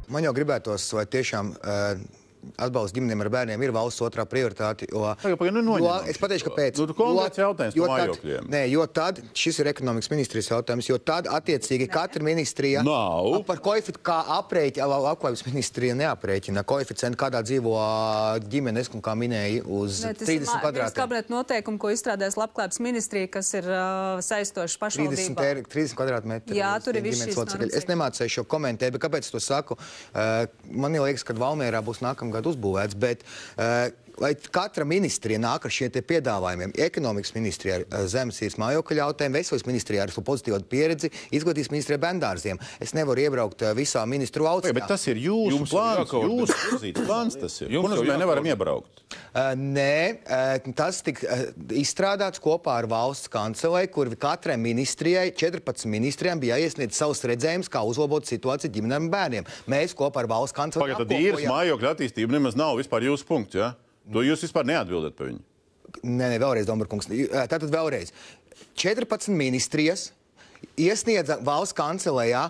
Man jau gribētos, vai tiešām atbalsts ģimenēm ar bērniem ir valsts otrā prioritāte, jo es pateikšu, kāpēc. Konkrēts jautājums par mājokļiem. Nē, jo tad, šis ir ekonomikas ministrijas jautājums, jo tad attiecīgi katra ministrija par koeficientu, kā aprēķina, labklājības ministrija neaprēķina koeficientu, kādā dzīvo ģimenes, un kā minēja, uz 30 kvadrātiem. Tas kabineta noteikumu, ko izstrādājas labklājības ministrija, kas ir saistoši pašvaldībā. 30 kvadrātmetri. Jā, tur ir viss šīs nosacījums. Es nemācēju šo komentēt, bet kāpēc es to saku? Man liekas, ka Valmierā būs nākamgad uzbūvēts, bet lai katra ministrija nāk ar šiem piedāvājumiem, ekonomikas ministrija ar zemesīras mājokļu jautājumu, veselības ministrija ar pozitīvu pieredzi, izglītības ministrija bērndārziem. Es nevaru iebraukt visā ministru lauciņā. Bet tas ir jūsu plāns, jūsu virzīts plāns tas ir. Ko nozīmē nevaram iebraukt? Nē, tas tika izstrādāts kopā ar valsts kancelei, kur katrai ministrijai, 14 ministrijām bija jāiesniedz savus redzējumus, kā uzlabot situāciju ģimenēm un bērniem. Mēs kopā ar valsts kancelei apkopojam. Pagad, īres mājokļa attīstība nemaz nav vispār jūsu punkts, ja? To jūs vispār neatbildat par viņu? Nē, vēlreiz, Dombarkungs. Tātad vēlreiz. 14 ministrijas iesniedza valsts kancelejā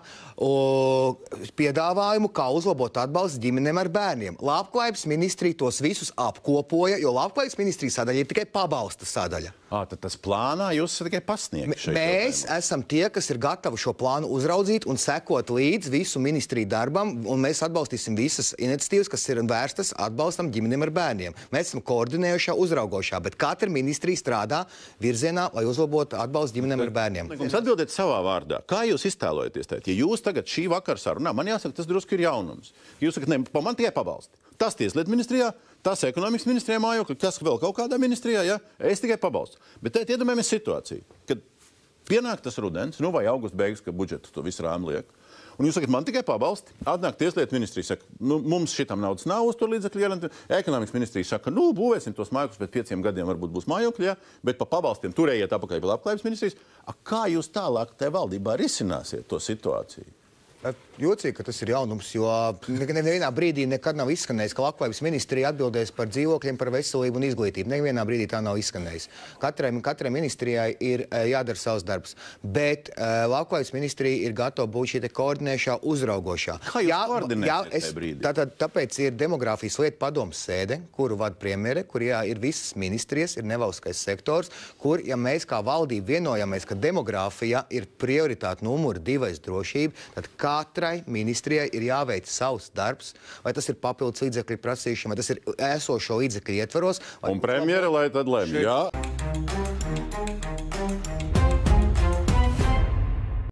piedāvājumu, kā uzlabot atbalstu ģimenēm ar bērniem. Labklājības ministrija tos visus apkopoja, jo labklājības ministrijas sadaļa ir tikai pabalsta sadaļa. Tad tas plānā jūs esat tikai pasniegti. Mēs esam tie, kas ir gatavi šo plānu uzraudzīt un sekot līdz visu ministriju darbam, un mēs atbalstīsim visas iniciatīvas, kas ir vērstas atbalstam ģimenēm ar bērniem. Mēs esam koordinējušā, uzraugošā, bet katra ministrija strādā virzienā, lai uzlabotu atbalstu ģimenēm ar bērniem. Jūs atbildiet savā vārdā. Kā jūs iztēlojaties tēt? Ja jūs tagad šī vakara sarunā, man jāsaka, tas drusku ir jaunums. Jūs sakat, ne, man tikai pabalsti. Tas tieslietu ministrijā, tas ekonomikas ministrijā mājokļi, tas vēl kaut kādā ministrijā, ja? Es tikai pabalstu. Bet tēt iedomājamies situāciju, kad pienāk tas rudens, vai augusta beigas, ka budžetu to visu rāmu liek. Un jūs sakat, man tikai pabalsti. Atnāk tieslietu ministrija, saka, mums šitam naudas nav uz to līdzekļu. Ekonomikas ministrija saka, būvēsim tos mājokļus, pēc 5 gadiem varbūt būs mājokļi, ja? Bet pa pabalstiem turējiet apakaļ pie labklājības ministrijas. Kā jūs tālāk tajā valdībā risināsiet to situāciju? Jocīgi, ka tas ir jaunums, jo nevienā brīdī nekad nav izskanējis, ka labklājības ministrija atbildēs par dzīvokļiem, par veselību un izglītību. Nevienā brīdī tā nav izskanējis. Katrai ministrijai ir jādara savs darbs, bet labklājības ministrija ir gatava būt šī koordinēšā, uzraugošā. Kā jūs koordinēsiet tajā brīdī? Tāpēc ir demogrāfijas lietu padomes sēde, kuru vada premjere, kur ir visas ministrijas, ir nevalstiskais sektors, kur, ja mēs kā valdība vienojamies, ka demogrāfija ir prioritāte numur 2 drošība, tad katrai ministrijai ir jāveic savs darbs, vai tas ir papildus līdzekļu prasīšana, vai tas ir esošo līdzekļu ietvaros. Un premjere, lai tad lemj, jā?